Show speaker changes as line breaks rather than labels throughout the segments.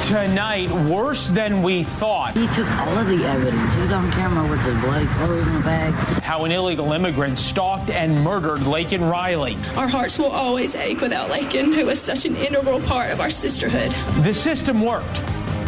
Tonight, worse than we thought.
He took all of the evidence. He's on camera with his bloody clothes in the bag.
How an illegal immigrant stalked and murdered Laken Riley.
Our hearts will always ache without Laken, who was such an integral part of our sisterhood.
The system worked,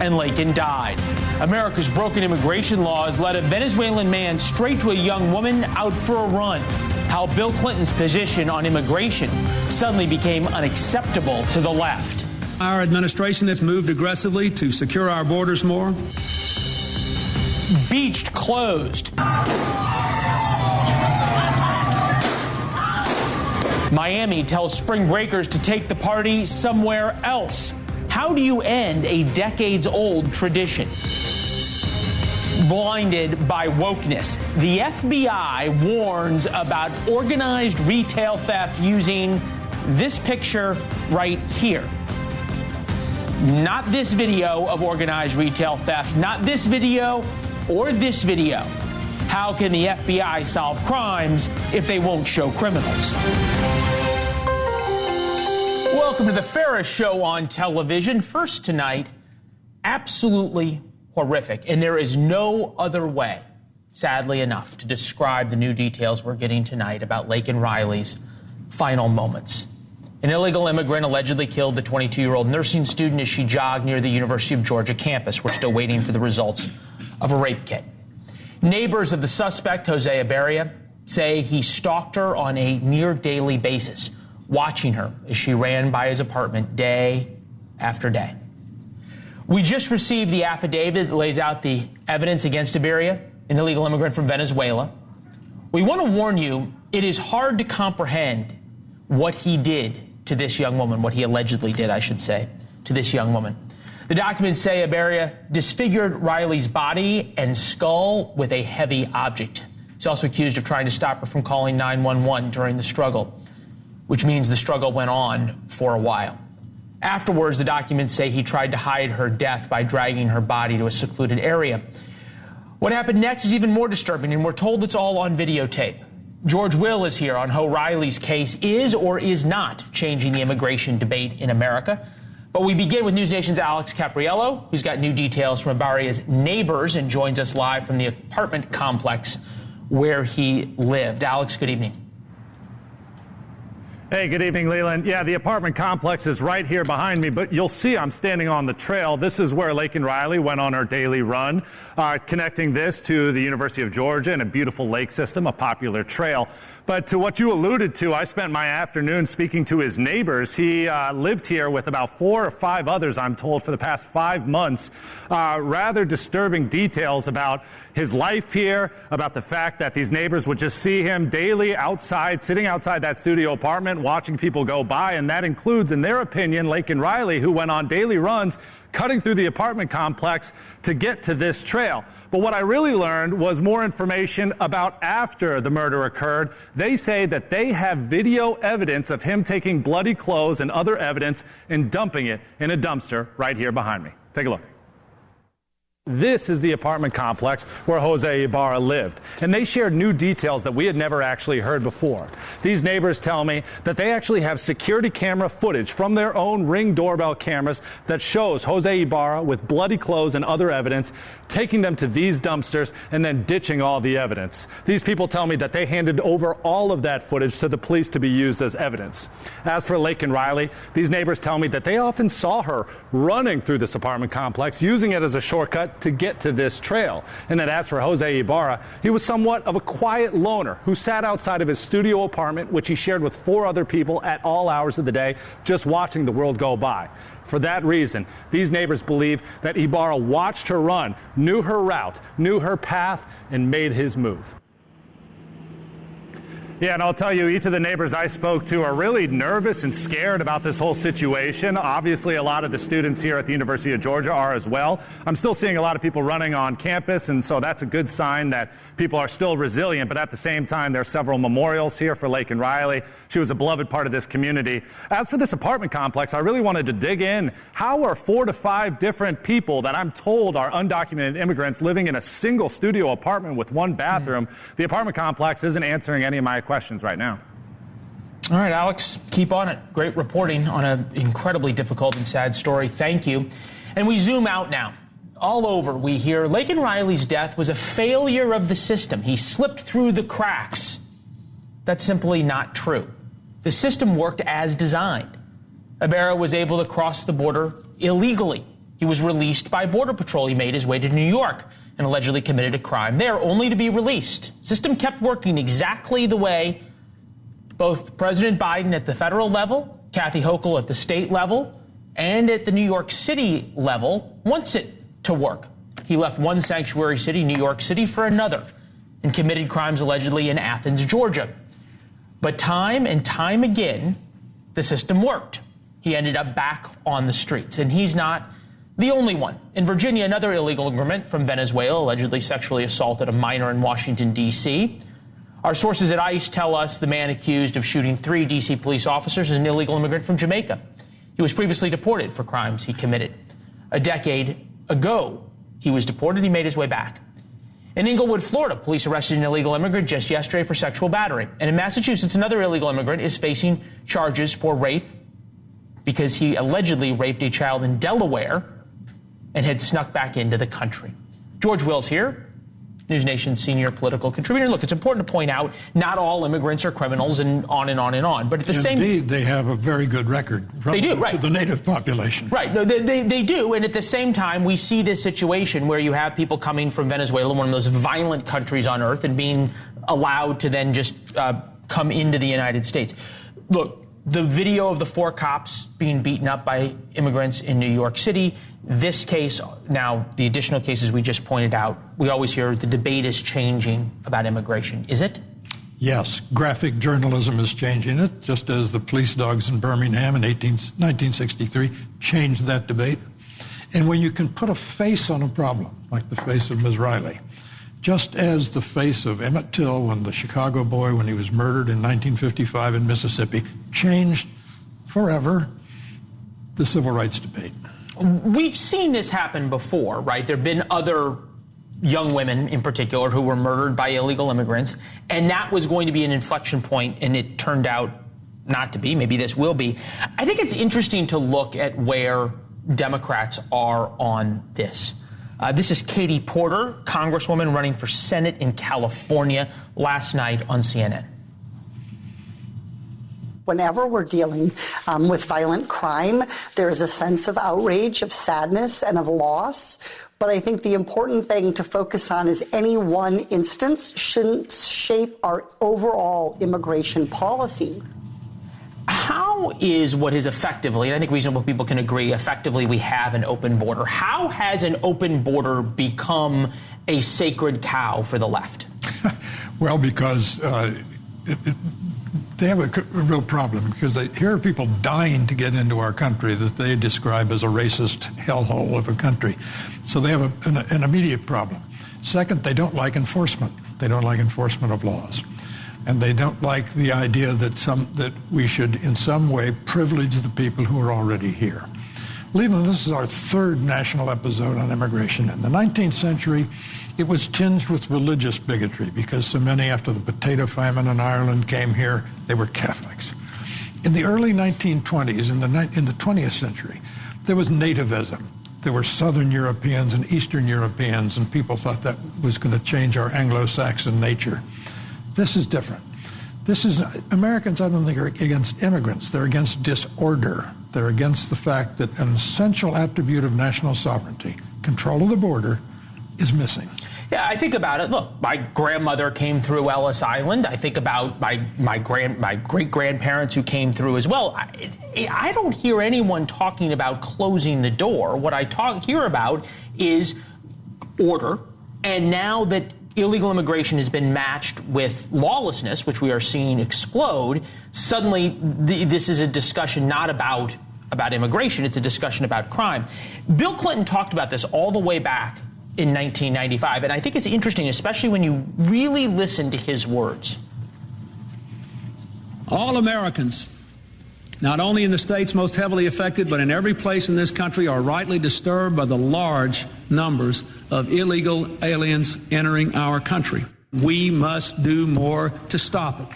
and Laken died. America's broken immigration laws led a Venezuelan man straight to a young woman out for a run. How Bill Clinton's position on immigration suddenly became unacceptable to the left.
Our administration has moved aggressively to secure our borders more.
Beached closed. Miami tells spring breakers to take the party somewhere else. How do you end a decades-old tradition? Blinded by wokeness, the FBI warns about organized retail theft using this picture right here. Not this video of organized retail theft, not this video or this video. How can the FBI solve crimes if they won't show criminals? Welcome to the fairest show on television. First tonight, absolutely horrific. And there is no other way, sadly enough, to describe the new details we're getting tonight about Laken Riley's final moments. An illegal immigrant allegedly killed the 22-year-old nursing student as she jogged near the University of Georgia campus. We're still waiting for the results of a rape kit. Neighbors of the suspect, Jose Ibarria, say he stalked her on a near daily basis, watching her as she ran by his apartment day after day. We just received the affidavit that lays out the evidence against Ibarria, an illegal immigrant from Venezuela. We want to warn you, it is hard to comprehend what he did to this young woman, what he allegedly did, I should say, to this young woman. The documents say Ibarria disfigured Riley's body and skull with a heavy object. He's also accused of trying to stop her from calling 911 during the struggle, which means the struggle went on for a while. Afterwards, the documents say he tried to hide her death by dragging her body to a secluded area. What happened next is even more disturbing, and we're told it's all on videotape. George Will is here on how Riley's case is or is not changing the immigration debate in America. But we begin with NewsNation's Alex Capriello, who's got new details from Ibarria's neighbors and joins us live from the apartment complex where he lived. Alex, good evening.
Hey, good evening, Leland. Yeah, the apartment complex is right here behind me, but you'll see I'm standing on the trail. This is where Laken Riley went on her daily run, connecting this to the University of Georgia and a beautiful lake system, a popular trail. But to what you alluded to, I spent my afternoon speaking to his neighbors. He lived here with about 4 or 5 others, I'm told, for the past 5 months. Rather disturbing details about his life here, about the fact that these neighbors would just see him daily outside, sitting outside that studio apartment, watching people go by, and that includes, in their opinion, Laken Riley, who went on daily runs cutting through the apartment complex to get to this trail. But what I really learned was more information about after the murder occurred. They say that they have video evidence of him taking bloody clothes and other evidence and dumping it in a dumpster right here behind me. Take a look. This is the apartment complex where Jose Ibarra lived, and they shared new details that we had never actually heard before. These neighbors tell me that they actually have security camera footage from their own Ring doorbell cameras that shows Jose Ibarra with bloody clothes and other evidence, taking them to these dumpsters and then ditching all the evidence. These people tell me that they handed over all of that footage to the police to be used as evidence. As for Laken Riley, these neighbors tell me that they often saw her running through this apartment complex, using it as a shortcut to get to this trail. And that as for Jose Ibarra, he was somewhat of a quiet loner who sat outside of his studio apartment, which he shared with 4 other people at all hours of the day, just watching the world go by. For that reason, these neighbors believe that Ibarra watched her run, knew her route, knew her path, and made his move. Yeah, and I'll tell you, each of the neighbors I spoke to are really nervous and scared about this whole situation. Obviously, a lot of the students here at the University of Georgia are as well. I'm still seeing a lot of people running on campus, and so that's a good sign that people are still resilient. But at the same time, there are several memorials here for Laken Riley. She was a beloved part of this community. As for this apartment complex, I really wanted to dig in. How are 4 to 5 different people that I'm told are undocumented immigrants living in a single studio apartment with 1 bathroom? The apartment complex isn't answering any of my questions right now.
All right, Alex, keep on it. Great reporting on an incredibly difficult and sad story. Thank you. And we zoom out now. All over, we hear Laken Riley's death was a failure of the system. He slipped through the cracks. That's simply not true. The system worked as designed. Ibarra was able to cross the border illegally. He was released by Border Patrol. He made his way to New York and allegedly committed a crime there, only to be released. System kept working exactly the way both President Biden at the federal level, Kathy Hochul at the state level, and at the New York City level wants it to work. He left one sanctuary city, New York City, for another and committed crimes allegedly in Athens, Georgia. But time and time again, the system worked. He ended up back on the streets, and he's not the only one. In Virginia, another illegal immigrant from Venezuela allegedly sexually assaulted a minor in Washington, D.C. Our sources at ICE tell us the man accused of shooting 3 D.C. police officers is an illegal immigrant from Jamaica. He was previously deported for crimes he committed. A decade ago, he was deported. He made his way back. In Inglewood, Florida, police arrested an illegal immigrant just yesterday for sexual battery. And in Massachusetts, another illegal immigrant is facing charges for rape because he allegedly raped a child in Delaware and had snuck back into the country. George Wills here, NewsNation senior political contributor. Look, it's important to point out not all immigrants are criminals and on and on and on. But at the same
time, they have a very good record.
They do, right?
To the native population,
right? No, they do. And at the same time, we see this situation where you have people coming from Venezuela, one of the most violent countries on earth, and being allowed to then just come into the United States. Look, the video of the 4 cops being beaten up by immigrants in New York City. This case, now the additional cases we just pointed out, we always hear the debate is changing about immigration. Is it?
Yes. Graphic journalism is changing it, just as the police dogs in Birmingham in 1963 changed that debate. And when you can put a face on a problem, like the face of Ms. Riley, just as the face of Emmett Till, when the Chicago boy, when he was murdered in 1955 in Mississippi, changed forever the civil rights debate.
We've seen this happen before, right? There have been other young women in particular who were murdered by illegal immigrants, and that was going to be an inflection point, and it turned out not to be. Maybe this will be. I think it's interesting to look at where Democrats are on this. This is Katie Porter, Congresswoman running for Senate in California, last night on CNN.
Whenever we're dealing with violent crime, there is a sense of outrage, of sadness, and of loss. But I think the important thing to focus on is any one instance shouldn't shape our overall immigration policy.
How is what is effectively, and I think reasonable people can agree, effectively we have an open border. How has an open border become a sacred cow for the left?
Well, because they have a real problem, because here are people dying to get into our country that they describe as a racist hellhole of a country. So they have an immediate problem. Second, they don't like enforcement. They don't like enforcement of laws. And they don't like the idea that we should in some way privilege the people who are already here. Leland, this is our 3rd national episode on immigration. In the 19th century, it was tinged with religious bigotry because so many, after the potato famine in Ireland, came here. They were Catholics. In the early 1920s, in the 20th century, there was nativism. There were Southern Europeans and Eastern Europeans, and people thought that was going to change our Anglo-Saxon nature. This is different. Americans, I don't think, are against immigrants. They're against disorder. They're against the fact that an essential attribute of national sovereignty, control of the border, is missing.
Yeah, I think about it. Look, my grandmother came through Ellis Island. I think about my great-grandparents who came through as well. I don't hear anyone talking about closing the door. What I hear about is order. And now that illegal immigration has been matched with lawlessness, which we are seeing explode, suddenly this is a discussion not about immigration. It's a discussion about crime. Bill Clinton talked about this all the way back in 1995, and I think it's interesting, especially when you really listen to his words.
All Americans, not only in the states most heavily affected, but in every place in this country, are rightly disturbed by the large numbers of illegal aliens entering our country. We must do more to stop it.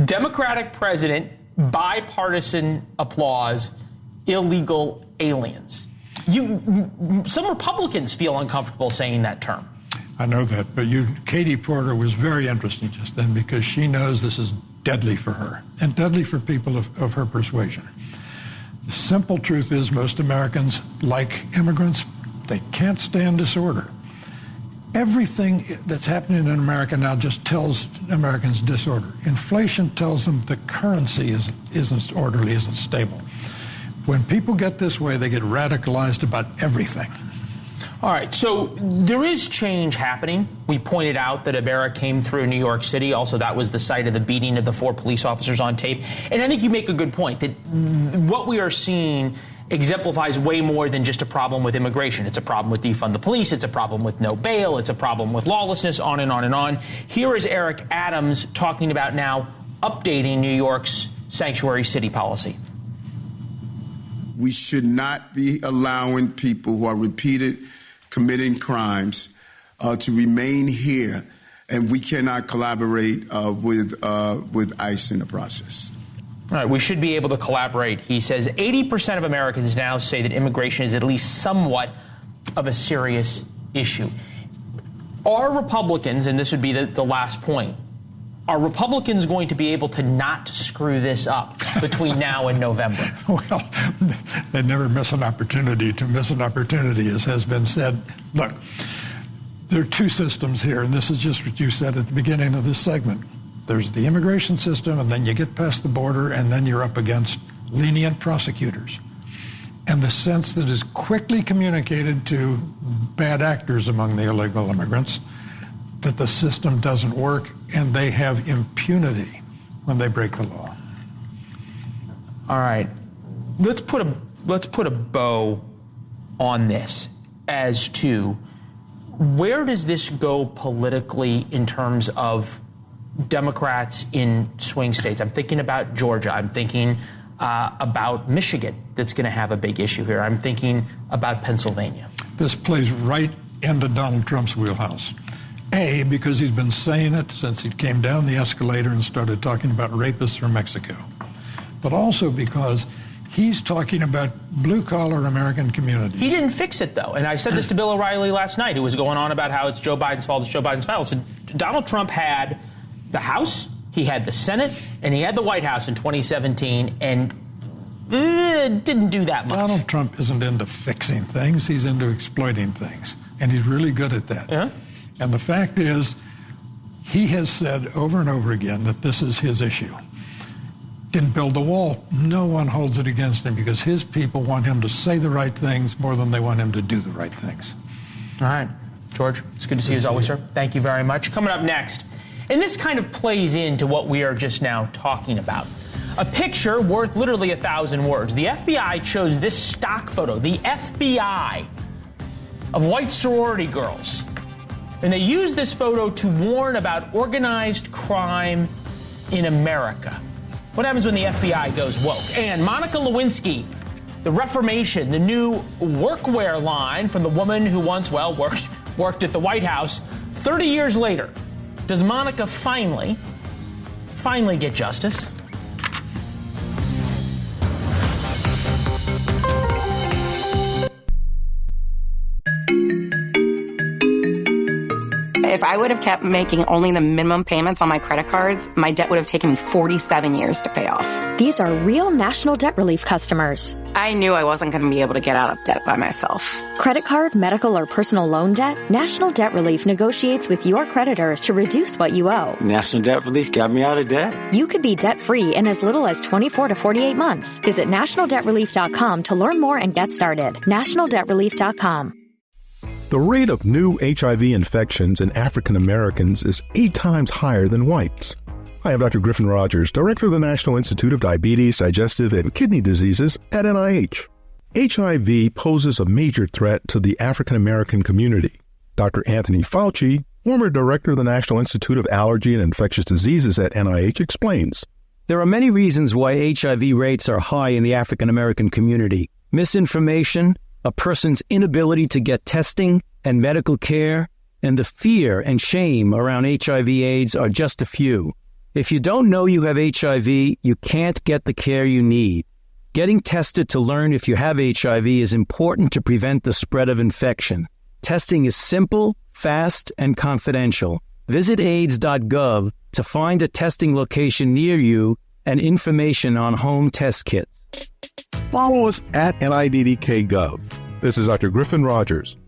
Democratic president, bipartisan applause illegal aliens. Some Republicans feel uncomfortable saying that term.
I know that, but Katie Porter was very interesting just then because she knows this is deadly for her and deadly for people of her persuasion. The simple truth is most Americans, like immigrants, they can't stand disorder. Everything that's happening in America now just tells Americans disorder. Inflation tells them the currency isn't orderly, isn't stable. When people get this way, they get radicalized about everything.
All right, so there is change happening. We pointed out that Ibarra came through New York City. Also, that was the site of the beating of the 4 police officers on tape. And I think you make a good point that what we are seeing exemplifies way more than just a problem with immigration. It's a problem with defund the police. It's a problem with no bail. It's a problem with lawlessness, on and on and on. Here is Eric Adams talking about now updating New York's sanctuary city policy.
We should not be allowing people who are committing crimes to remain here, and we cannot collaborate with ICE in the process.
All right, we should be able to collaborate. He says 80% of Americans now say that immigration is at least somewhat of a serious issue. Are Republicans, and this would be the last point, are Republicans going to be able to not screw this up between now and November?
Well, they never miss an opportunity to miss an opportunity, as has been said. Look, there are 2 systems here, and this is just what you said at the beginning of this segment. There's the immigration system, and then you get past the border, and then you're up against lenient prosecutors. And the sense that is quickly communicated to bad actors among the illegal immigrants that the system doesn't work, and they have impunity when they break the law.
All right, let's put a bow on this as to where does this go politically in terms of Democrats in swing states. I'm thinking about Georgia. I'm thinking about Michigan that's going to have a big issue here. I'm thinking about Pennsylvania.
This plays right into Donald Trump's wheelhouse. A, because he's been saying it since he came down the escalator and started talking about rapists from Mexico. But also because he's talking about blue-collar American communities.
He didn't fix it, though. And I said this to Bill O'Reilly last night, who was going on about how it's Joe Biden's fault, it's Joe Biden's fault. I said, Donald Trump had the House, he had the Senate, and he had the White House in 2017, and didn't do that much.
Donald Trump isn't into fixing things. He's into exploiting things. And he's really good at that.
Yeah.
And the fact is, he has said over and over again that this is his issue. Didn't build the wall. No one holds it against him because his people want him to say the right things more than they want him to do the right things.
All right. George, it's good to see you as always, sir. Thank you very much. Coming up next, and this kind of plays into what we are just now talking about. A picture worth literally 1,000 words. The FBI chose this stock photo, the FBI, of white sorority girls. And they used this photo to warn about organized crime in America. What happens when the FBI goes woke? And Monica Lewinsky, the Reformation, the new workwear line from the woman who once, worked at the White House. 30 years later, does Monica finally get justice?
If I would have kept making only the minimum payments on my credit cards, my debt would have taken me 47 years to pay off.
These are real National Debt Relief customers.
I knew I wasn't going to be able to get out of debt by myself.
Credit card, medical, or personal loan debt? National Debt Relief negotiates with your creditors to reduce what you owe.
National Debt Relief got me out of debt.
You could be debt-free in as little as 24 to 48 months. Visit nationaldebtrelief.com to learn more and get started. nationaldebtrelief.com.
The rate of new HIV infections in African Americans is 8 times higher than whites. Hi, I'm Dr. Griffin Rogers, Director of the National Institute of Diabetes, Digestive, and Kidney Diseases at NIH. HIV poses a major threat to the African American community. Dr. Anthony Fauci, former Director of the National Institute of Allergy and Infectious Diseases at NIH, explains.
There are many reasons why HIV rates are high in the African American community. Misinformation, a person's inability to get testing and medical care, and the fear and shame around HIV/AIDS are just a few. If you don't know you have HIV, you can't get the care you need. Getting tested to learn if you have HIV is important to prevent the spread of infection. Testing is simple, fast, and confidential. Visit AIDS.gov to find a testing location near you and information on home test kits.
Follow us at NIDDK.gov. This is Dr. Griffin Rogers.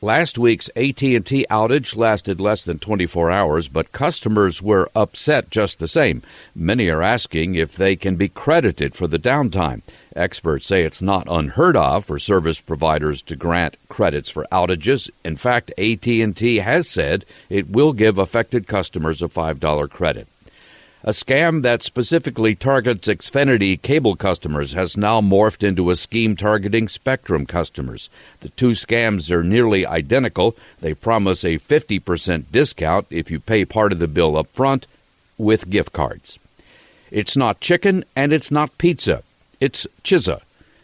Last week's AT&T outage lasted less than 24 hours, but customers were upset just the same. Many are asking if they can be credited for the downtime. Experts say it's not unheard of for service providers to grant credits for outages. In fact, AT&T has said it will give affected customers a $5 credit. A scam that specifically targets Xfinity cable customers has now morphed into a scheme targeting Spectrum customers. The two scams are nearly identical. They promise a 50% discount if you pay part of the bill up front with gift cards. It's not chicken and it's not pizza. It's Chizza.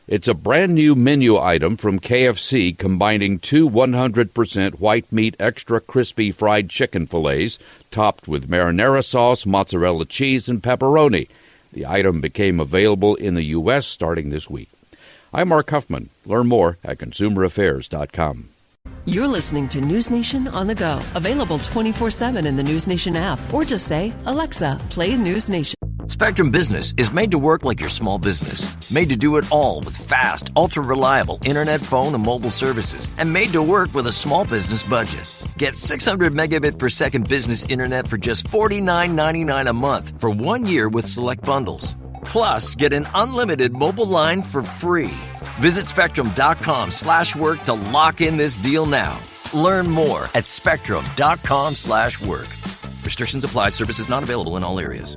It's a brand new menu item from KFC combining two 100% white meat extra crispy fried chicken fillets topped with marinara sauce, mozzarella cheese, and pepperoni. The item became available in the U.S. starting this week. I'm Mark Huffman. Learn more at consumeraffairs.com.
You're listening to NewsNation on the go, available 24/7 in the NewsNation app, or just say, Alexa, play NewsNation.
Spectrum Business is made to work like your small business. Made to do it all with fast, ultra-reliable internet, phone, and mobile services. And made to work with a small business budget. Get 600 megabit per second business internet for just $49.99 a month for 1 year with select bundles. Plus, get an unlimited mobile line for free. Visit Spectrum.com/work to lock in this deal now. Learn more at Spectrum.com/work. Restrictions apply. Services not available in all areas.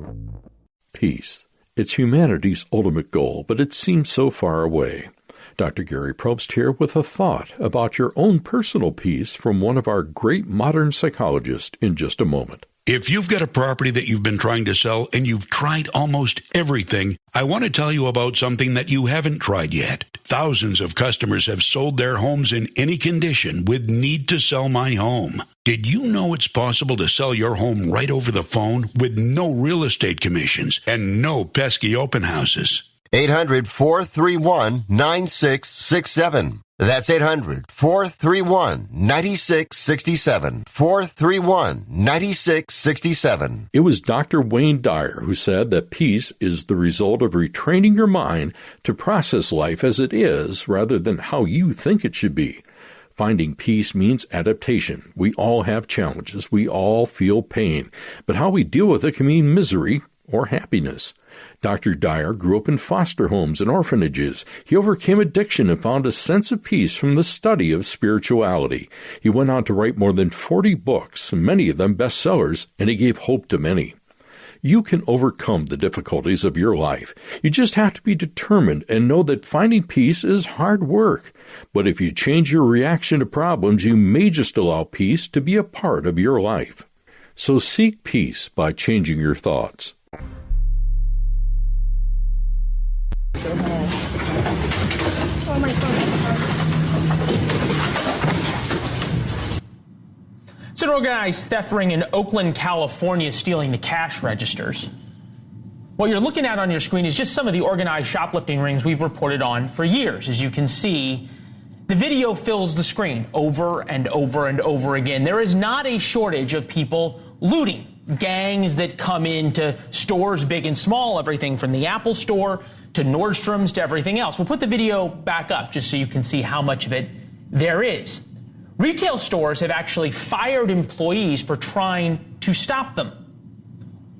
Peace. It's humanity's ultimate goal, but it seems so far away. Dr. Gary Probst here with a thought about your own personal peace from one of our great modern psychologists in just a moment.
If you've got a property that you've been trying to sell and you've tried almost everything, I want to tell you about something that you haven't tried yet. Thousands of customers have sold their homes in any condition with Need to Sell My Home. Did you know it's possible to sell your home right over the phone with no real estate commissions and no pesky open houses?
800-431-9667. That's 800-431-9667. 431-9667.
It was Dr. Wayne Dyer who said that peace is the result of retraining your mind to process life as it is rather than how you think it should be. Finding peace means adaptation. We all have challenges. We all feel pain. But how we deal with it can mean misery or happiness. Dr. Dyer grew up in foster homes and orphanages. He overcame addiction and found a sense of peace from the study of spirituality. He went on to write more than 40 books, many of them bestsellers, and he gave hope to many. You can overcome the difficulties of your life. You just have to be determined and know that finding peace is hard work. But if you change your reaction to problems, you may just allow peace to be a part of your life. So seek peace by changing your thoughts.
Oh my God.
It's an organized theft ring in Oakland, California, stealing the cash registers. What you're looking at on your screen is just some of the organized shoplifting rings we've reported on for years. As you can see, the video fills the screen over and over and over again. There is not a shortage of people looting. Gangs that come into stores big and small, everything from the Apple Store to Nordstrom's to everything else. We'll put the video back up just so you can see how much of it there is. Retail stores have actually fired employees for trying to stop them,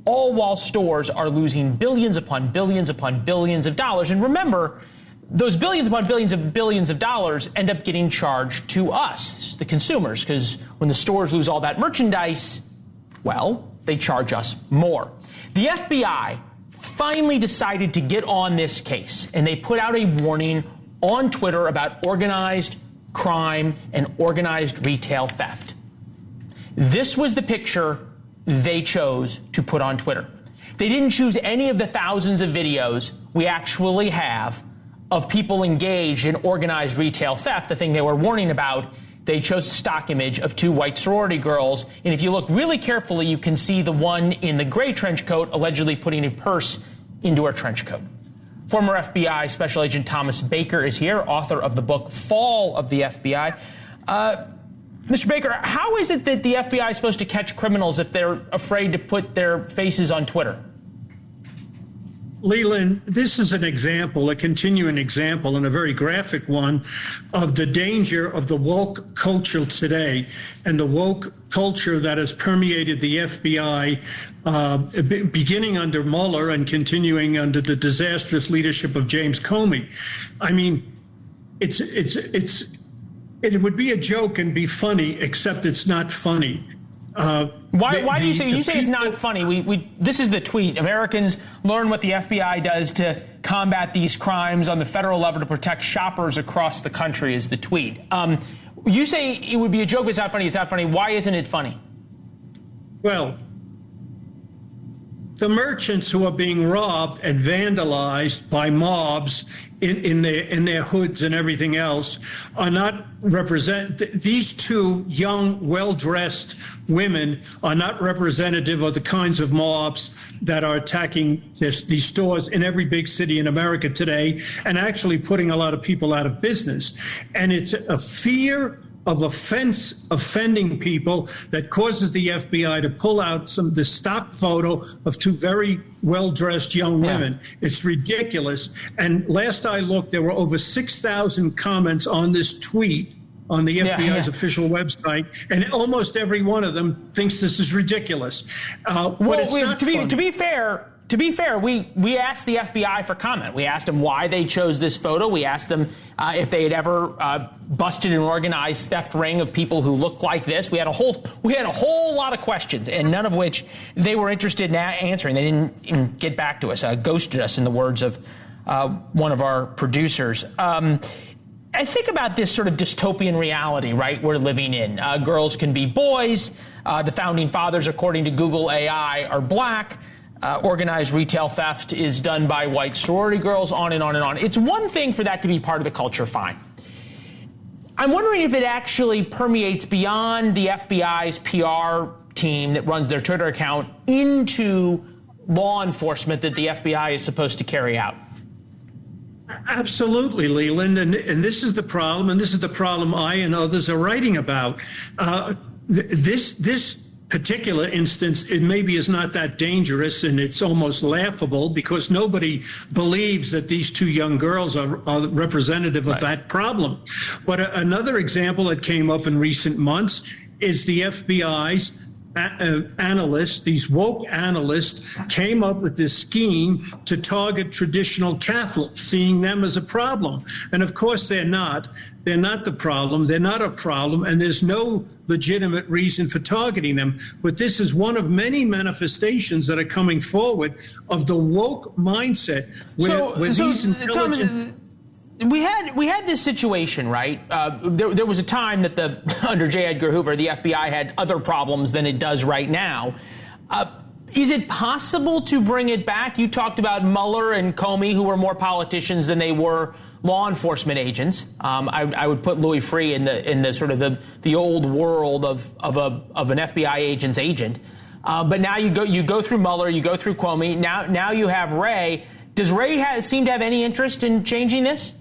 all while stores are losing billions upon billions upon billions of dollars. And remember, those billions upon billions of dollars end up getting charged to us, the consumers, because when the stores lose all that merchandise, well, they charge us more. The FBI finally decided to get on this case, and they put out a warning on Twitter about organized crime and organized retail theft. This was the picture they chose to put on Twitter. They didn't choose any of the thousands of videos we actually have of people engaged in organized retail theft, the thing they were warning about. They chose a stock image of two white sorority girls, and if you look really carefully, you can see the one in the gray trench coat allegedly putting a purse into her trench coat. Former FBI Special Agent Thomas Baker is here, author of the book Fall of the FBI. Mr. Baker, how is it that the FBI is supposed to catch criminals if they're afraid to put their faces on Twitter?
Leland, this is an example, a continuing example, and a very graphic one, of the danger of the woke culture today and the woke culture that has permeated the FBI, beginning under Mueller and continuing under the disastrous leadership of James Comey. I mean, it would be a joke and be funny, except it's not funny.
Why do you say it's not funny? This is the tweet. Americans learn what the FBI does to combat these crimes on the federal level to protect shoppers across the country is the tweet. You say it would be a joke, but it's not funny. It's not funny. Why isn't it funny?
Well, the merchants who are being robbed and vandalized by mobs in their hoods and everything else are not these two young, well-dressed women are not representative of the kinds of mobs that are attacking these stores in every big city in America today and actually putting a lot of people out of business. And it's a fear of offending people that causes the FBI to pull out the stock photo of two very well-dressed young women. Yeah. It's ridiculous. And last I looked, there were over 6,000 comments on this tweet on the FBI's official website, and almost every one of them thinks this is ridiculous. But it's not funny.
To be fair, we asked the FBI for comment. We asked them why they chose this photo. We asked them if they had ever busted an organized theft ring of people who looked like this. We had a whole lot of questions, and none of which they were interested in answering. They didn't even get back to us, ghosted us, in the words of one of our producers. I think about this sort of dystopian reality, right, we're living in. Girls can be boys. The founding fathers, according to Google AI, are black. Organized retail theft is done by white sorority girls, on and on and on. It's one thing for that to be part of the culture, fine. I'm wondering if it actually permeates beyond the FBI's PR team that runs their Twitter account into law enforcement that the FBI is supposed to carry out.
Absolutely, Leland, and this is the problem, and this is the problem I and others are writing about. This particular instance, it maybe is not that dangerous, and it's almost laughable because nobody believes that these two young girls are representative of that problem. But another example that came up in recent months is the FBI's analysts, these woke analysts, came up with this scheme to target traditional Catholics, seeing them as a problem. And of course they're not. They're not the problem. They're not a problem. And there's no legitimate reason for targeting them. But this is one of many manifestations that are coming forward of the woke mindset where these intelligent...
We had this situation, right? There was a time that under J. Edgar Hoover, the FBI had other problems than it does right now. Is it possible to bring it back? You talked about Mueller and Comey, who were more politicians than they were law enforcement agents. I would put Louis Freeh in the sort of the old world of an FBI agent's agent. But now you go through Mueller, you go through Comey. Now you have Wray. Does Wray seem to have any interest in changing this?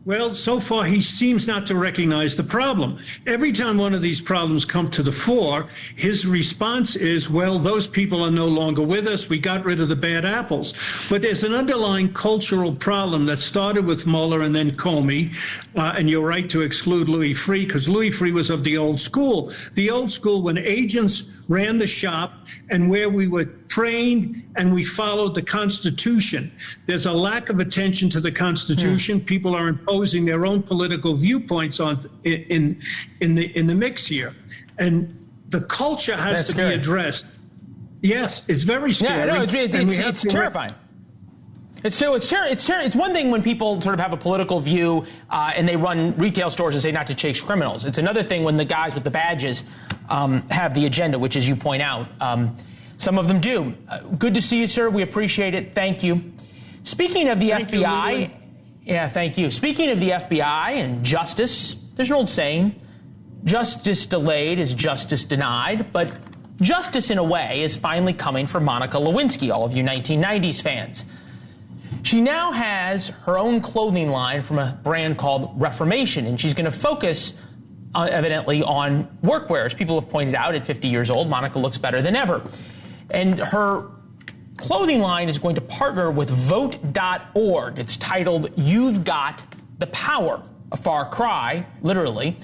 Well, so far he seems not to recognize the problem. Every time one of these problems come to the fore, his response is, well, those people are no longer with us. We got rid of the bad apples. But there's an underlying cultural problem that started with Mueller and then Comey. And you're right to exclude Louis Freeh, because Louis Freeh was of the old school. The old school when agents ran the shop and where we were trained and we followed the Constitution. There's a lack of attention to the Constitution. People are imposing their own political viewpoints in the mix here. And the culture has to be addressed. Yes, it's very scary.
Yeah, no, it's terrifying. It's one thing when people sort of have a political view and they run retail stores and say not to chase criminals. It's another thing when the guys with the badges have the agenda, which, as you point out, some of them do. Good to see you, sir. We appreciate it. Thank you. Speaking of the FBI, thank you. Speaking of the FBI and justice, there's an old saying, justice delayed is justice denied, but justice in a way is finally coming for Monica Lewinsky, all of you 1990s fans. She now has her own clothing line from a brand called Reformation, and she's going to focus evidently on workwear. As people have pointed out, at 50 years old, Monica looks better than ever. And her clothing line is going to partner with Vote.org. It's titled You've Got the Power, a far cry, literally,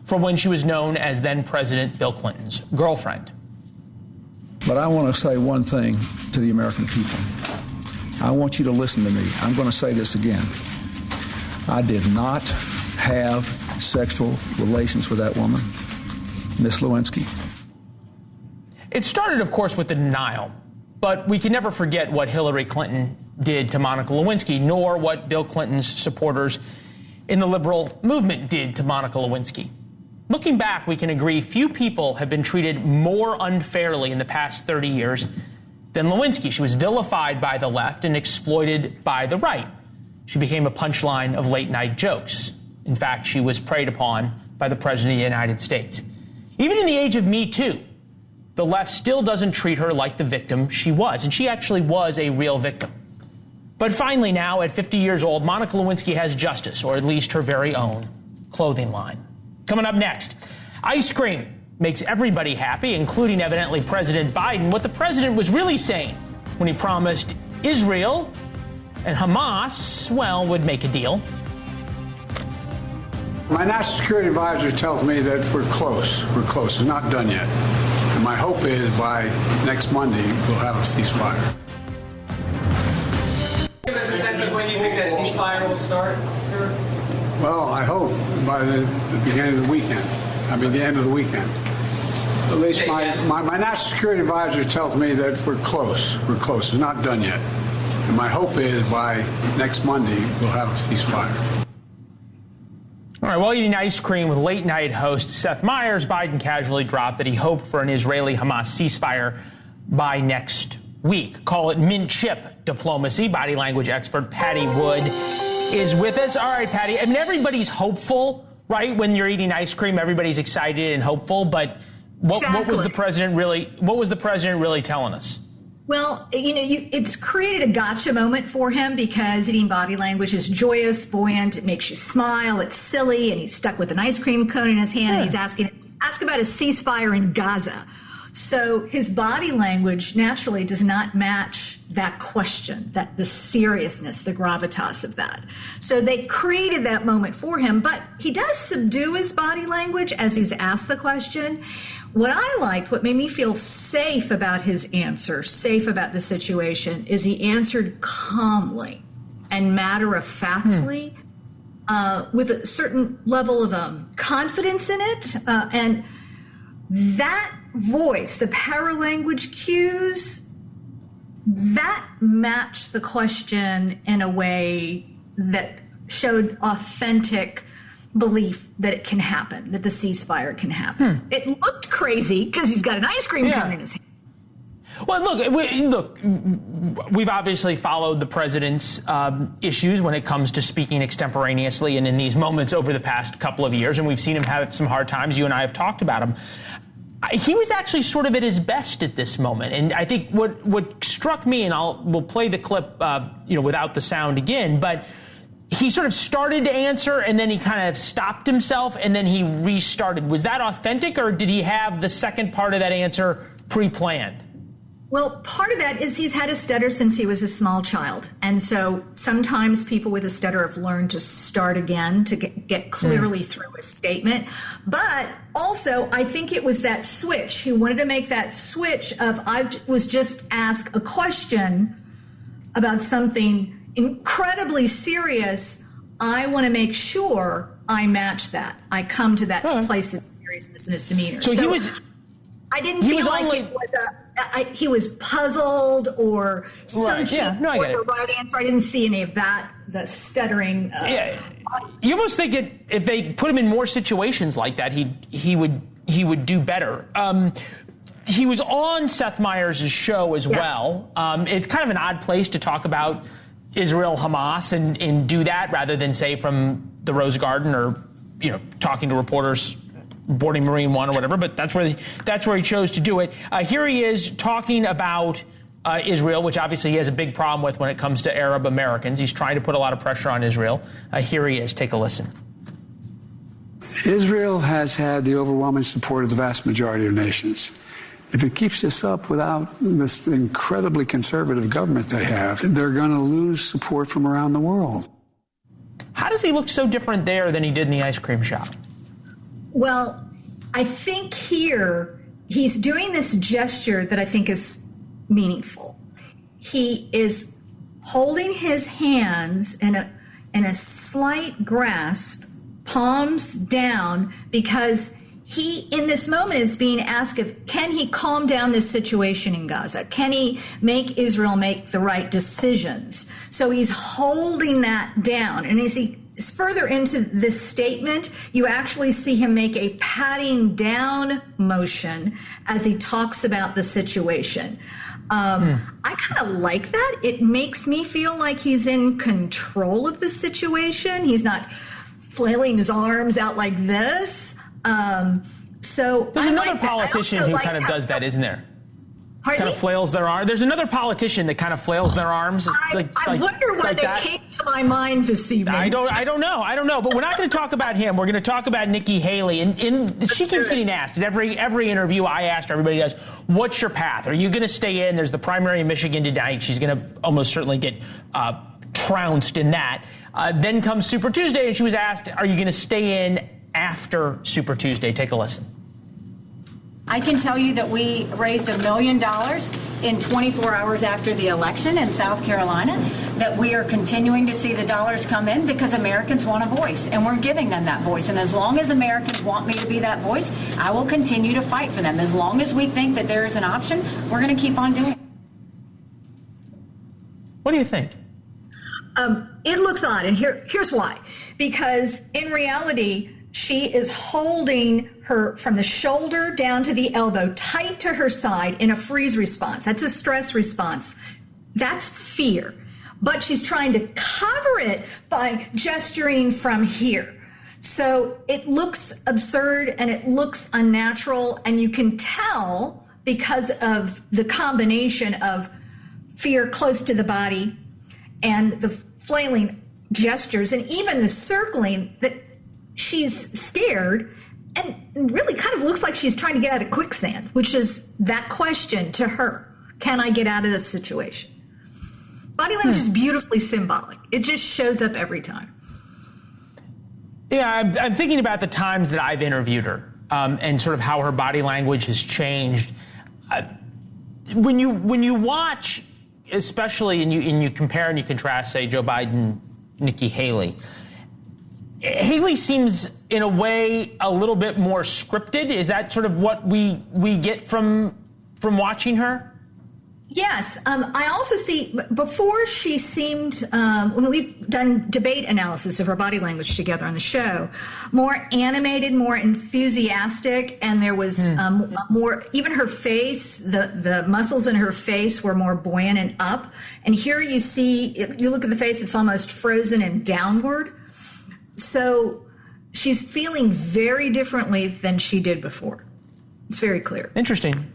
from when she was known as then-President Bill Clinton's girlfriend.
But I want to say one thing to the American people. I want you to listen to me. I'm going to say this again. I did not have sexual relations with that woman, Miss Lewinsky.
It started, of course, with the denial, but we can never forget what Hillary Clinton did to Monica Lewinsky, nor what Bill Clinton's supporters in the liberal movement did to Monica Lewinsky. Looking back, we can agree few people have been treated more unfairly in the past 30 years than Lewinsky. She was vilified by the left and exploited by the right. She became a punchline of late-night jokes. In fact, she was preyed upon by the President of the United States. Even in the age of Me Too, the left still doesn't treat her like the victim she was, and she actually was a real victim. But finally now, at 50 years old, Monica Lewinsky has justice, or at least her very own clothing line. Coming up next, ice cream makes everybody happy, including evidently President Biden. What the president was really saying when he promised Israel and Hamas, well, would make a deal.
My national security advisor tells me that we're close. We're close. It's not done yet. And my hope is by next Monday, we'll have a ceasefire.
Give us a sense of when you think that ceasefire will start, sir?
Well, I hope by the beginning of the weekend. The end of the weekend. At least my national security advisor tells me that we're close. We're close. It's not done yet. And my hope is by next Monday, we'll have a ceasefire.
All right, while eating ice cream with late-night host Seth Meyers, Biden casually dropped that he hoped for an Israeli-Hamas ceasefire by next week. Call it mint chip diplomacy. Body language expert Patty Wood is with us. All right, Patty, everybody's hopeful, right? When you're eating ice cream, everybody's excited and hopeful. But what was the president really telling us?
Well, it's created a gotcha moment for him because eating body language is joyous, buoyant, it makes you smile, it's silly, and he's stuck with an ice cream cone in his hand, and he's ask about a ceasefire in Gaza. So his body language naturally does not match that question, that the seriousness, the gravitas of that. So they created that moment for him, but he does subdue his body language as he's asked the question. What I liked, what made me feel safe about his answer, safe about the situation, is he answered calmly and matter-of-factly with a certain level of confidence in it. And that voice, the paralanguage cues, that matched the question in a way that showed authentic belief that it can happen, that the ceasefire can happen. It looked crazy because he's got an ice cream cone in his hand.
Well, look, we've obviously followed the president's issues when it comes to speaking extemporaneously and in these moments over the past couple of years, and we've seen him have some hard times. You and I have talked about him. He was actually sort of at his best at this moment, and I think what struck me, and we'll play the clip, without the sound again, but he sort of started to answer, and then he kind of stopped himself, and then he restarted. Was that authentic, or did he have the second part of that answer pre-planned?
Well, part of that is he's had a stutter since he was a small child. And so sometimes people with a stutter have learned to start again to get clearly through a statement. But also, I think it was that switch. He wanted to make that switch of I was just asked a question about something incredibly serious. I want to make sure I match that. I come to that place of seriousness in his demeanor.
So
I didn't feel like it was he was puzzled or searching for the right answer. I didn't see any of that, the stuttering.
You almost think if they put him in more situations like that, he would do better. He was on Seth Meyers' show as well. It's kind of an odd place to talk about Israel, Hamas, and do that rather than say from the Rose Garden or talking to reporters boarding Marine One or whatever, but that's where he chose to do it. Here he is talking about Israel, which obviously he has a big problem with when it comes to Arab Americans. He's trying to put a lot of pressure on Israel. Here he is. Take a listen.
Israel has had the overwhelming support of the vast majority of nations. If it keeps this up without this incredibly conservative government they have, they're going to lose support from around the world.
How does he look so different there than he did in the ice cream shop?
Well, I think here he's doing this gesture that I think is meaningful. He is holding his hands in a slight grasp, palms down, because he, in this moment, is being asked can he calm down this situation in Gaza? Can he make Israel make the right decisions? So he's holding that down. And as he is further into this statement, you actually see him make a patting down motion as he talks about the situation. I kind of like that. It makes me feel like he's in control of the situation. He's not flailing his arms out like this. So
there's another politician who kind of does that, isn't there? Kind of flails their arm. There's another politician that kind of flails their arms.
I wonder why they came to my mind this evening.
I don't know. But we're not going to talk about him. We're going to talk about Nikki Haley. And she keeps getting asked at every interview. I asked her, everybody does, what's your path? Are you going to stay in? There's the primary in Michigan tonight. She's going to almost certainly get trounced in that. Then comes Super Tuesday, and she was asked, are you going to stay in after Super Tuesday? Take a listen.
I can tell you that we raised $1 million in 24 hours after the election in South Carolina, that we are continuing to see the dollars come in because Americans want a voice, and we're giving them that voice. And as long as Americans want me to be that voice, I will continue to fight for them. As long as we think that there is an option, we're going to keep on doing it.
What do you think?
It looks odd, and here's why. Because in reality, she is holding her from the shoulder down to the elbow, tight to her side in a freeze response. That's a stress response. That's fear. But she's trying to cover it by gesturing from here. So it looks absurd and it looks unnatural, and you can tell because of the combination of fear close to the body and the flailing gestures and even the circling that she's scared and really kind of looks like she's trying to get out of quicksand, which is that question to her. Can I get out of this situation? Body language is beautifully symbolic. It just shows up every time.
Yeah, I'm thinking about the times that I've interviewed her and sort of how her body language has changed. When you watch, especially, and you compare and you contrast, say, Joe Biden, Nikki Haley, Haley seems, in a way, a little bit more scripted. Is that sort of what we get from watching her?
Yes. I also see, before she seemed, when we've done debate analysis of her body language together on the show, more animated, more enthusiastic, and there was more, even her face, the muscles in her face were more buoyant and up. And here you see, you look at the face, it's almost frozen and downward. So she's feeling very differently than she did before. It's very clear.
Interesting.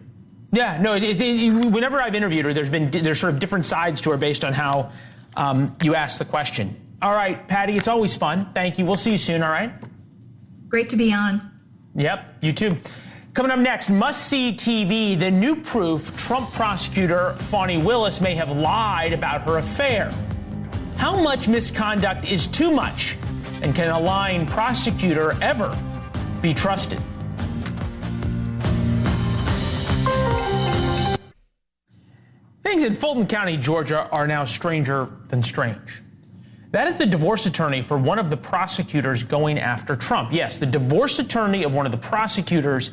Yeah, no, whenever I've interviewed her, there's sort of different sides to her based on how you ask the question. All right, Patty, it's always fun. Thank you. We'll see you soon, all right?
Great to be on.
Yep, you too. Coming up next, must-see TV, the new proof Trump prosecutor Fani Willis may have lied about her affair. How much misconduct is too much? And can a lying prosecutor ever be trusted? Things in Fulton County, Georgia are now stranger than strange. That is the divorce attorney for one of the prosecutors going after Trump. Yes, the divorce attorney of one of the prosecutors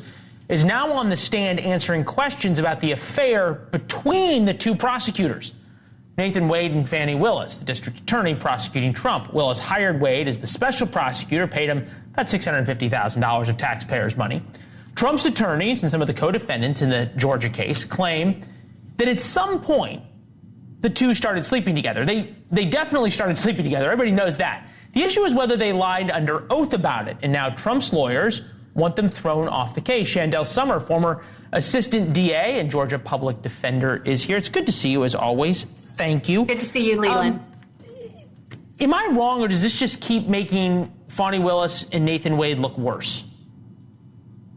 is now on the stand answering questions about the affair between the two prosecutors, Nathan Wade and Fani Willis, the district attorney prosecuting Trump. Willis hired Wade as the special prosecutor, paid him about $650,000 of taxpayers' money. Trump's attorneys and some of the co-defendants in the Georgia case claim that at some point the two started sleeping together. They definitely started sleeping together. Everybody knows that. The issue is whether they lied under oath about it. And now Trump's lawyers want them thrown off the case. Chandel Summer, former assistant DA and Georgia public defender, is here. It's good to see you, as always. Thank you.
Good to see you, Leland.
Am I wrong, or does this just keep making Fani Willis and Nathan Wade look worse?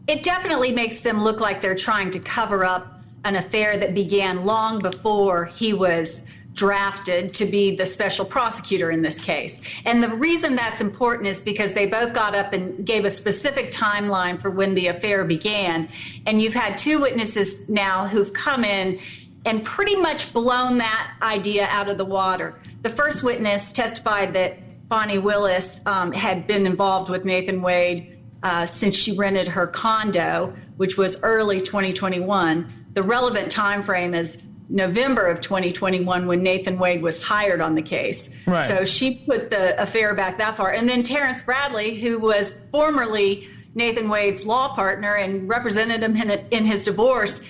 It definitely makes them look like they're trying to cover up an affair that began long before he was drafted to be the special prosecutor in this case. And the reason that's important is because they both got up and gave a specific timeline for when the affair began. And you've had two witnesses now who've come in and pretty much blown that idea out of the water. The first witness testified that Fani Willis had been involved with Nathan Wade since she rented her condo, which was early 2021. The relevant time frame is November of 2021 when Nathan Wade was hired on the case.
Right.
So she put the affair back that far. And then Terrence Bradley, who was formerly Nathan Wade's law partner and represented him in his divorce,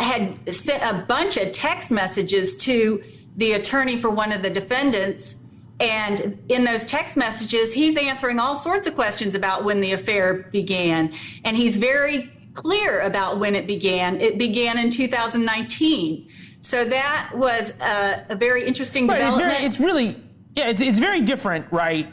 had sent a bunch of text messages to the attorney for one of the defendants. And in those text messages, he's answering all sorts of questions about when the affair began. And he's very clear about when it began. It began in 2019. So that was a very interesting development.
It's very different, right?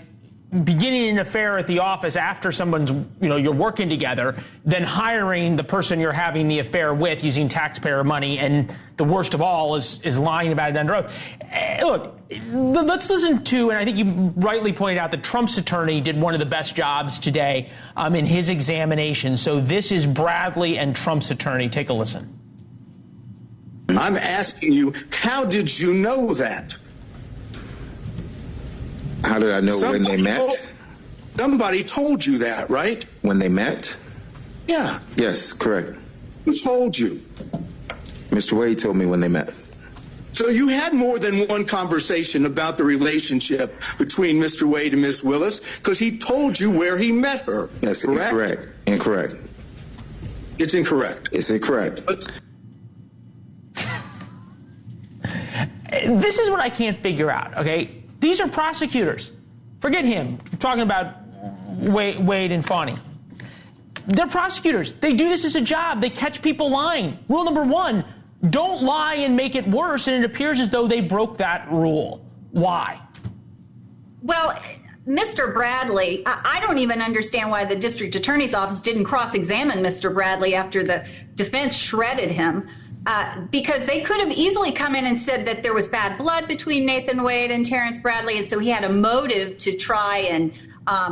Beginning an affair at the office after someone's, you're working together, than hiring the person you're having the affair with using taxpayer money. And the worst of all is lying about it under oath. Look, let's listen to, and I think you rightly pointed out that Trump's attorney did one of the best jobs today in his examination. So this is Bradley and Trump's attorney. Take a listen.
I'm asking you, how did you know that?
How did I know when they met?
Somebody told you that, right?
When they met?
Yeah.
Yes, correct.
Who told you?
Mr. Wade told me when they met.
So you had more than one conversation about the relationship between Mr. Wade and Ms. Willis because he told you where he met her.
Yes,
correct?
Incorrect. Incorrect.
It's incorrect.
It's incorrect.
This is what I can't figure out, okay? These are prosecutors. Forget him. We're talking about Wade and Fani. They're prosecutors. They do this as a job. They catch people lying. Rule number one, don't lie and make it worse, and it appears as though they broke that rule. Why?
Well, Mr. Bradley, I don't even understand why the district attorney's office didn't cross-examine Mr. Bradley after the defense shredded him. Because they could have easily come in and said that there was bad blood between Nathan Wade and Terrence Bradley, and so he had a motive to try and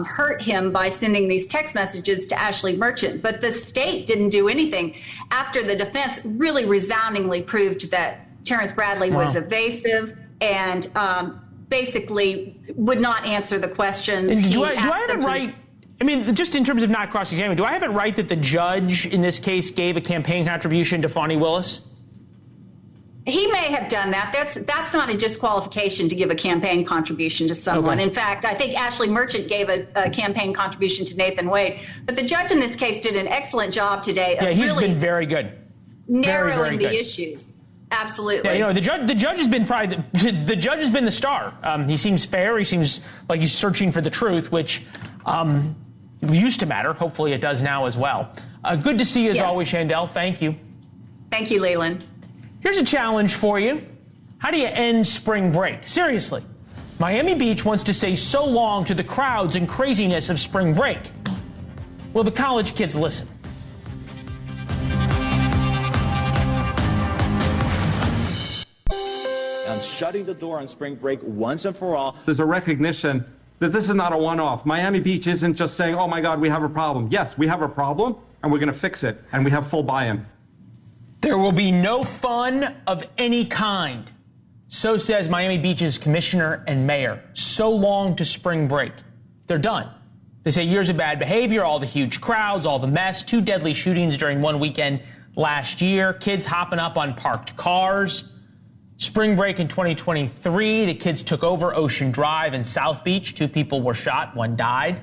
hurt him by sending these text messages to Ashley Merchant. But the state didn't do anything after the defense really resoundingly proved that Terrence Bradley was evasive and basically would not answer the questions.
Do I have it right? I mean, just in terms of not cross-examining, do I have it right that the judge in this case gave a campaign contribution to Fani Willis?
He may have done that. That's not a disqualification to give a campaign contribution to someone.
Okay.
In fact, I think Ashley Merchant gave a campaign contribution to Nathan Wade. But the judge in this case did an excellent job today of
he's
really
been very good.
Narrowing
very
the issues. Absolutely.
Yeah, the judge has been probably the judge has been the star. He seems fair. He seems like he's searching for the truth, which used to matter. Hopefully it does now as well. Good to see you as always, Chandel. Thank you.
Thank you, Leland.
Here's a challenge for you. How do you end spring break? Seriously. Miami Beach wants to say so long to the crowds and craziness of spring break. Will the college kids listen?
On shutting the door on spring break once and for all.
There's a recognition that this is not a one-off. Miami Beach isn't just saying, oh my God, we have a problem. Yes, we have a problem and we're going to fix it, and we have full buy-in.
There will be no fun of any kind. So says Miami Beach's commissioner and mayor. So long to spring break. They're done. They say years of bad behavior, all the huge crowds, all the mess, 2 deadly shootings during one weekend last year, kids hopping up on parked cars. Spring break in 2023, the kids took over Ocean Drive in South Beach. 2 people were shot, 1 died.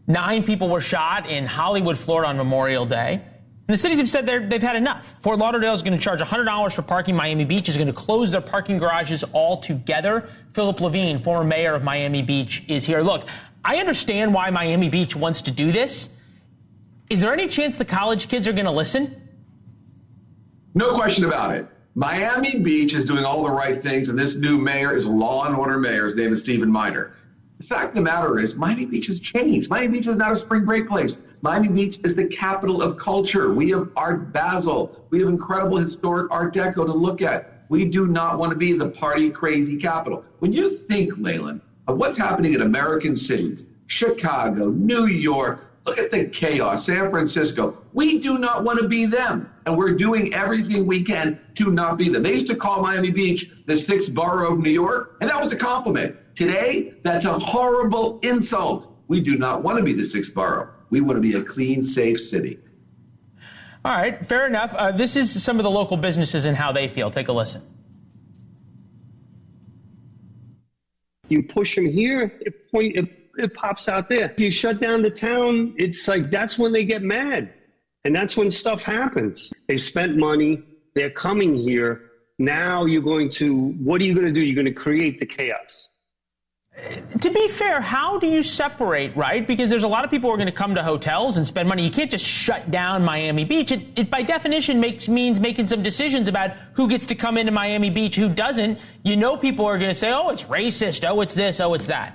9 people were shot in Hollywood, Florida on Memorial Day. And the cities have said they've had enough. Fort Lauderdale is going to charge $100 for parking. Miami Beach is going to close their parking garages altogether. Philip Levine, former mayor of Miami Beach, is here. Look, I understand why Miami Beach wants to do this. Is there any chance the college kids are going to listen?
No question about it. Miami Beach is doing all the right things, and this new mayor is a law and order mayor. His name is Stephen Miner. The fact of the matter is, Miami Beach has changed. Miami Beach is not a spring break place. Miami Beach is the capital of culture. We have Art Basel. We have incredible historic Art Deco to look at. We do not want to be the party crazy capital. When you think, Leland, of what's happening in American cities, Chicago, New York, look at the chaos, San Francisco. We do not want to be them, and we're doing everything we can to not be them. They used to call Miami Beach the sixth borough of New York, and that was a compliment. Today, that's a horrible insult. We do not want to be the sixth borough. We want to be a clean, safe city.
All right, fair enough. This is some of the local businesses and how they feel. Take a listen.
You push them here, it pops out there. You shut down the town, it's like that's when they get mad. And that's when stuff happens. They've spent money, they're coming here. Now what are you going to do? You're going to create the chaos.
To be fair, how do you separate, right? Because there's a lot of people who are going to come to hotels and spend money. You can't just shut down Miami Beach. It by definition means making some decisions about who gets to come into Miami Beach, who doesn't. You know people are going to say, oh, it's racist, oh, it's this, oh, it's that.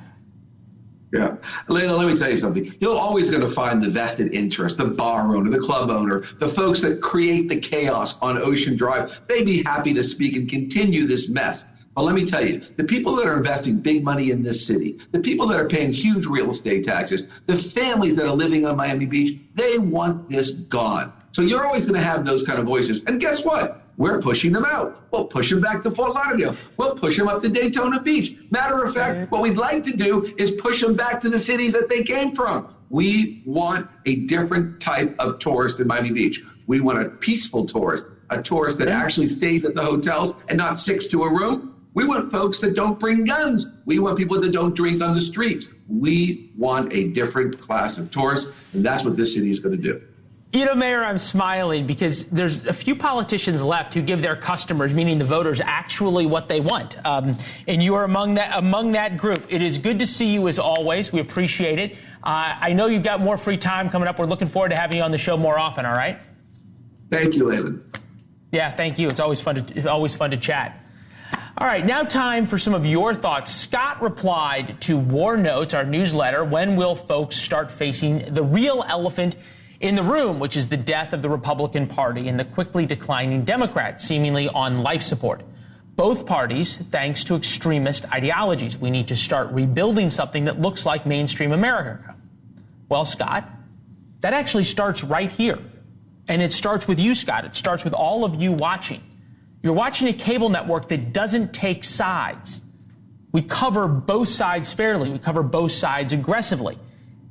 Yeah. Leila, let me tell you something. You're always going to find the vested interest, the bar owner, the club owner, the folks that create the chaos on Ocean Drive. They'd be happy to speak and continue this mess. But let me tell you, the people that are investing big money in this city, the people that are paying huge real estate taxes, the families that are living on Miami Beach, they want this gone. So you're always going to have those kind of voices. And guess what? We're pushing them out. We'll push them back to Fort Lauderdale. We'll push them up to Daytona Beach. Matter of fact, what we'd like to do is push them back to the cities that they came from. We want a different type of tourist in Miami Beach. We want a peaceful tourist, a tourist that actually stays at the hotels and not six to a room. We want folks that don't bring guns. We want people that don't drink on the streets. We want a different class of tourists, and that's what this city is going to do.
You know, Mayor, I'm smiling because there's a few politicians left who give their customers, meaning the voters, actually what they want. And you are among that group. It is good to see you as always. We appreciate it. I know you've got more free time coming up. We're looking forward to having you on the show more often, all right?
Thank you, Leland.
Yeah, thank you. It's always fun to chat. All right, now time for some of your thoughts. Scott replied to War Notes, our newsletter, when will folks start facing the real elephant in the room, which is the death of the Republican Party and the quickly declining Democrats, seemingly on life support. Both parties, thanks to extremist ideologies. We need to start rebuilding something that looks like mainstream America. Well, Scott, that actually starts right here. And it starts with you, Scott. It starts with all of you watching. You're watching a cable network that doesn't take sides. We cover both sides fairly. We cover both sides aggressively.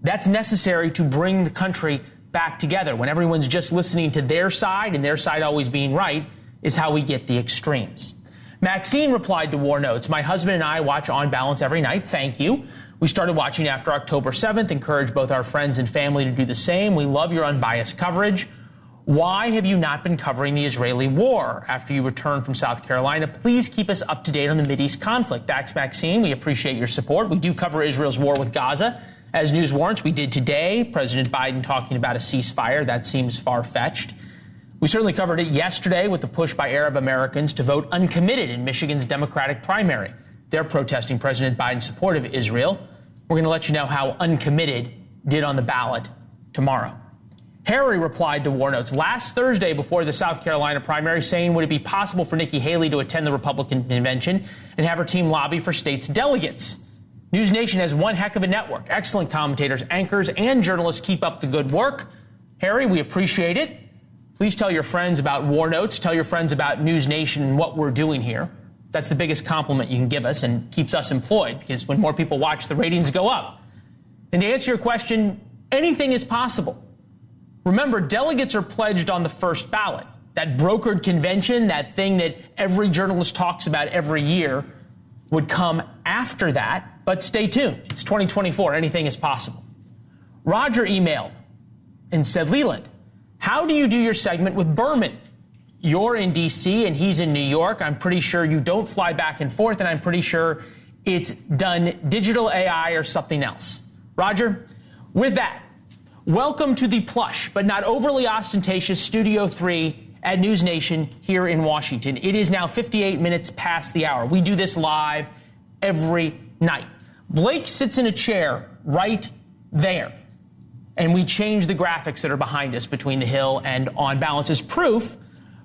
That's necessary to bring the country back together. When everyone's just listening to their side and their side always being right is how we get the extremes. Maxine replied to War Notes, my husband and I watch On Balance every night. Thank you. We started watching after October 7th, encourage both our friends and family to do the same. We love your unbiased coverage. Why have you not been covering the Israeli war after you returned from South Carolina? Please keep us up to date on the Mideast conflict. Thanks, Maxine. We appreciate your support. We do cover Israel's war with Gaza. As news warrants, we did today. President Biden talking about a ceasefire. That seems far-fetched. We certainly covered it yesterday with the push by Arab Americans to vote uncommitted in Michigan's Democratic primary. They're protesting President Biden's support of Israel. We're going to let you know how uncommitted did on the ballot tomorrow. Harry replied to War Notes last Thursday before the South Carolina primary, saying, would it be possible for Nikki Haley to attend the Republican convention and have her team lobby for states' delegates? NewsNation has one heck of a network. Excellent commentators, anchors, and journalists keep up the good work. Harry, we appreciate it. Please tell your friends about War Notes. Tell your friends about NewsNation and what we're doing here. That's the biggest compliment you can give us and keeps us employed, because when more people watch, the ratings go up. And to answer your question, anything is possible. Remember, delegates are pledged on the first ballot. That brokered convention, that thing that every journalist talks about every year, would come after that. But stay tuned. It's 2024. Anything is possible. Roger emailed and said, Leland, how do you do your segment with Berman? You're in D.C. and he's in New York. I'm pretty sure you don't fly back and forth, and I'm pretty sure it's done digital AI or something else. Roger, with that, Welcome to the plush, but not overly ostentatious Studio 3 at NewsNation here in Washington. It is now 58 minutes past the hour. We do this live every night. Blake sits in a chair right there, and we change the graphics that are behind us between the Hill and On Balance. As proof,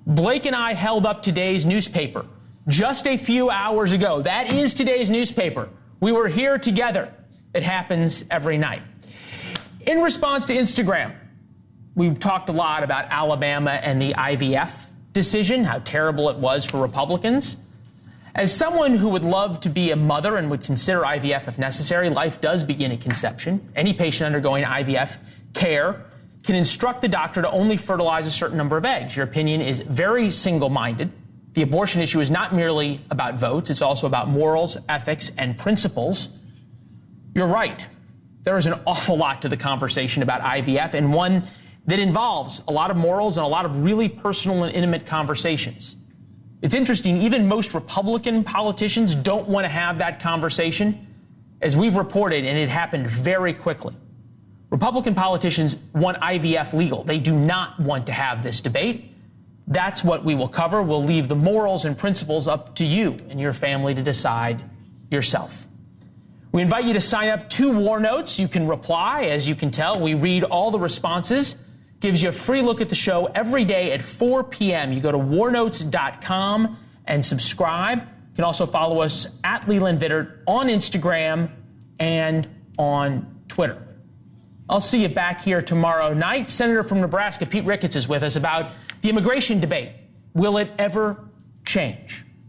Blake and I held up today's newspaper just a few hours ago. That is today's newspaper. We were here together. It happens every night. In response to Instagram, we've talked a lot about Alabama and the IVF decision, how terrible it was for Republicans. As someone who would love to be a mother and would consider IVF if necessary, life does begin at conception. Any patient undergoing IVF care can instruct the doctor to only fertilize a certain number of eggs. Your opinion is very single-minded. The abortion issue is not merely about votes. It's also about morals, ethics, and principles. You're right. There is an awful lot to the conversation about IVF, and one that involves a lot of morals and a lot of really personal and intimate conversations. It's interesting, even most Republican politicians don't want to have that conversation, as we've reported, and it happened very quickly. Republican politicians want IVF legal. They do not want to have this debate. That's what we will cover. We'll leave the morals and principles up to you and your family to decide yourself. We invite you to sign up to War Notes. You can reply. As you can tell, we read all the responses. Gives you a free look at the show every day at 4 p.m. You go to warnotes.com and subscribe. You can also follow us at Leland Vittert on Instagram and on Twitter. I'll see you back here tomorrow night. Senator from Nebraska Pete Ricketts is with us about the immigration debate. Will it ever change?